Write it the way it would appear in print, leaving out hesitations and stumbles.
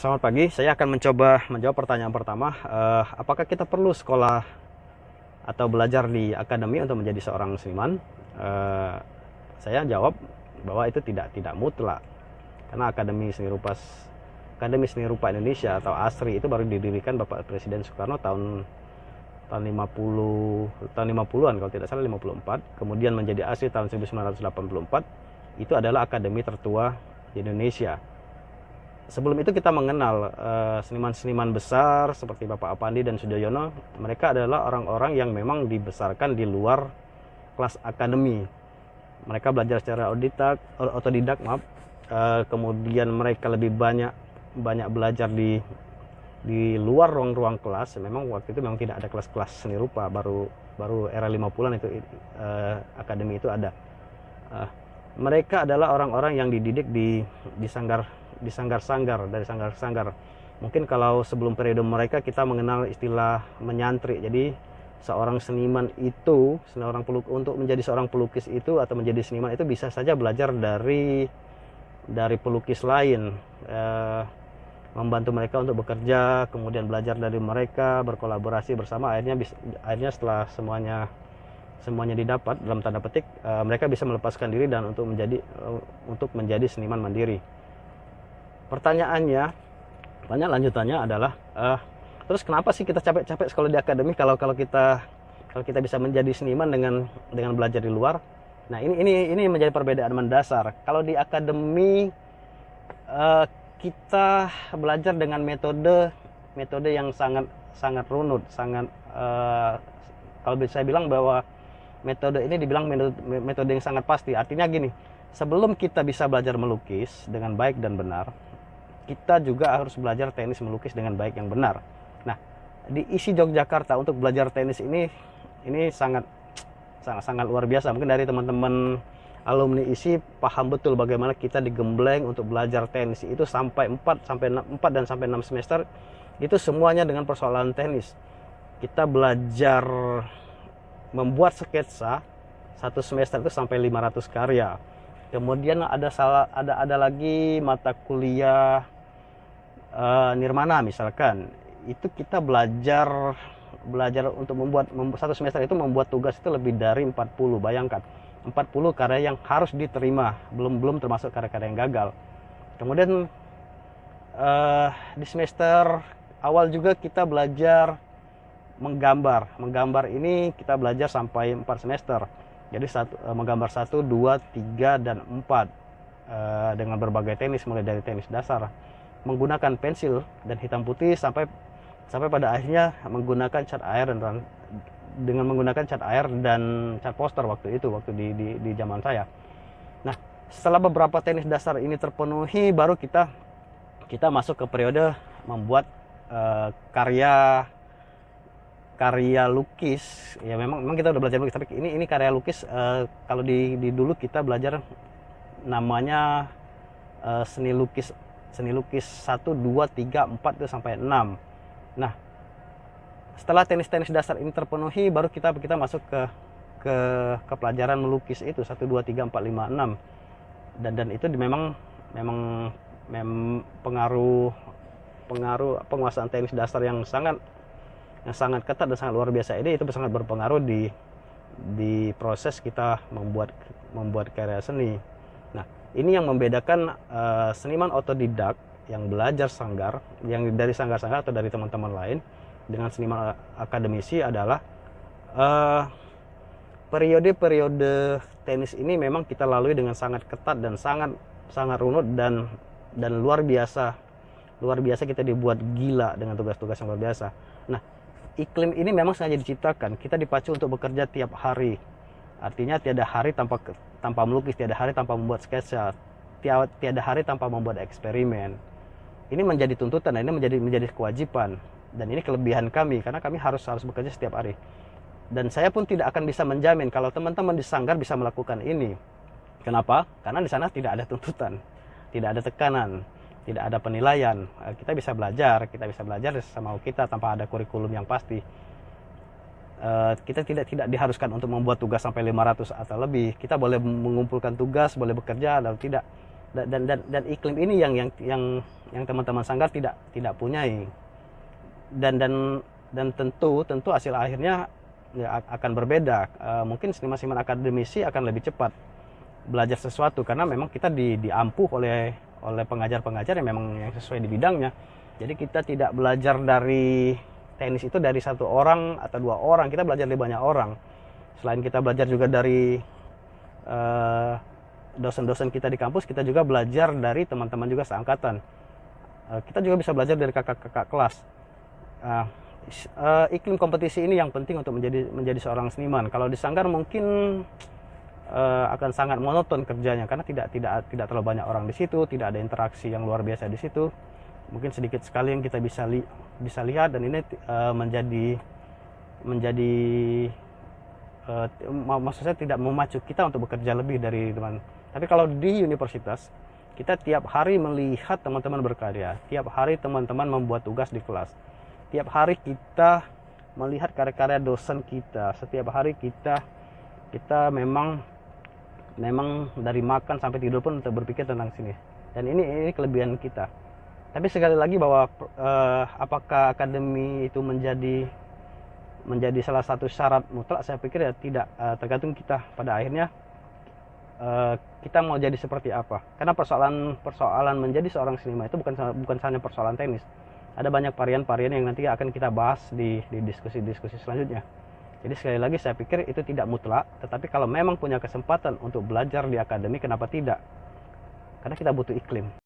Selamat pagi, saya akan mencoba menjawab pertanyaan pertama. Apakah kita perlu sekolah atau belajar di akademi untuk menjadi seorang seniman? Eh, saya jawab bahwa itu tidak mutlak, karena Akademi Seni Rupa Indonesia atau ASRI itu baru didirikan Bapak Presiden Soekarno tahun 50-an kalau tidak salah 54, kemudian menjadi ASRI tahun 1984. Itu adalah akademi tertua di Indonesia. Sebelum itu kita mengenal seniman-seniman besar seperti Bapak Apandi dan Sujoyono. Mereka adalah orang-orang yang memang dibesarkan di luar kelas akademi. Mereka belajar secara otodidak, kemudian mereka lebih banyak belajar di luar ruang-ruang kelas. Memang waktu itu memang tidak ada kelas-kelas seni rupa, baru era 50-an itu akademi itu ada. Mereka adalah orang-orang yang dididik di sanggar-sanggar. Mungkin kalau sebelum periode mereka kita mengenal istilah menyantri. Jadi seorang seniman itu, untuk menjadi seorang pelukis itu atau menjadi seniman itu bisa saja belajar dari pelukis lain, membantu mereka untuk bekerja, kemudian belajar dari mereka, berkolaborasi bersama. Akhirnya setelah semuanya didapat dalam tanda petik, mereka bisa melepaskan diri dan untuk menjadi seniman mandiri. Pertanyaannya, lanjutannya adalah, terus kenapa sih kita capek-capek sekolah di akademi kalau kita bisa menjadi seniman dengan belajar di luar? Nah, ini menjadi perbedaan mendasar. Kalau di akademi kita belajar dengan metode yang sangat runut, kalau saya bilang bahwa metode ini dibilang metode yang sangat pasti. Artinya gini, sebelum kita bisa belajar melukis dengan baik dan benar, kita juga harus belajar teknis melukis dengan baik yang benar. Nah, di ISI Yogyakarta untuk belajar teknis ini sangat luar biasa. Mungkin dari teman-teman alumni ISI paham betul bagaimana kita digembleng untuk belajar teknis itu sampai 4 dan sampai 6 semester. Itu semuanya dengan persoalan teknis. Kita belajar membuat sketsa satu semester itu sampai 500 karya. Kemudian ada lagi mata kuliah nirmana misalkan. Itu kita belajar untuk membuat satu semester itu membuat tugas itu lebih dari 40. Bayangkan, 40 karya yang harus diterima, belum termasuk karya-karya yang gagal. Kemudian di semester awal juga kita belajar menggambar ini kita belajar sampai 4 semester. Jadi menggambar 1, 2, 3, dan 4 dengan berbagai teknis, mulai dari teknis dasar menggunakan pensil dan hitam putih sampai pada akhirnya menggunakan cat air dan cat poster waktu di zaman saya. Nah, setelah beberapa teknis dasar ini terpenuhi, baru kita masuk ke periode membuat karya lukis. Ya memang kita udah belajar lukis, tapi ini karya lukis. Kalau dulu kita belajar namanya seni lukis 1, 2, 3, 4 itu sampai 6. Nah, setelah teknis dasar ini terpenuhi, baru kita masuk ke pelajaran melukis itu 1, 2, 3, 4, 5, 6. Dan itu memang pengaruh penguasaan teknis dasar yang sangat ketat dan sangat luar biasa ini. Itu sangat berpengaruh di proses kita membuat karya seni. Nah, ini yang membedakan seniman otodidak yang belajar sanggar, yang dari sanggar-sanggar atau dari teman-teman lain, dengan seniman akademisi adalah periode teknis ini memang kita lalui dengan sangat ketat dan sangat runut dan luar biasa kita dibuat gila dengan tugas-tugas yang luar biasa. Nah, iklim ini memang sengaja diciptakan. Kita dipacu untuk bekerja tiap hari. Artinya tiada hari tanpa melukis, tiada hari tanpa membuat sketsa, tiada hari tanpa membuat eksperimen. Ini menjadi tuntutan, dan ini menjadi kewajiban. Dan ini kelebihan kami, karena kami harus bekerja setiap hari. Dan saya pun tidak akan bisa menjamin kalau teman-teman di sanggar bisa melakukan ini. Kenapa? Karena di sana tidak ada tuntutan, tidak ada tekanan, tidak ada penilaian. Kita bisa belajar sama kita tanpa ada kurikulum yang pasti. Kita tidak diharuskan untuk membuat tugas sampai 500 atau lebih. Kita boleh mengumpulkan tugas, boleh bekerja atau tidak. Dan iklim ini yang teman-teman sanggar tidak punyai. Dan tentu hasil akhirnya ya akan berbeda. Mungkin seniman-seniman akademisi akan lebih cepat belajar sesuatu karena memang kita diampuh oleh pengajar-pengajar yang memang yang sesuai di bidangnya. Jadi kita tidak belajar dari teknis itu dari satu orang atau dua orang, kita belajar dari banyak orang. Selain kita belajar juga dari dosen-dosen kita di kampus, kita juga belajar dari teman-teman juga seangkatan. Kita juga bisa belajar dari kakak-kakak kelas. Iklim kompetisi ini yang penting untuk menjadi seorang seniman. Kalau di sanggar mungkin akan sangat monoton kerjanya karena tidak terlalu banyak orang di situ, tidak ada interaksi yang luar biasa di situ. Mungkin sedikit sekali yang kita bisa lihat, dan ini menjadi maksud saya tidak memacu kita untuk bekerja lebih dari teman. Tapi kalau di universitas, kita tiap hari melihat teman-teman berkarya, tiap hari teman-teman membuat tugas di kelas, tiap hari kita melihat karya-karya dosen kita, setiap hari kita memang dari makan sampai tidur pun untuk berpikir tentang sini. Dan ini kelebihan kita. Tapi sekali lagi bahwa apakah akademi itu menjadi salah satu syarat mutlak, saya pikir ya tidak. Tergantung kita pada akhirnya kita mau jadi seperti apa. Karena persoalan menjadi seorang seniman itu bukan hanya persoalan teknis. Ada banyak varian-varian yang nanti akan kita bahas di diskusi-diskusi selanjutnya. Jadi sekali lagi saya pikir itu tidak mutlak, tetapi kalau memang punya kesempatan untuk belajar di akademi, kenapa tidak? Karena kita butuh iklim.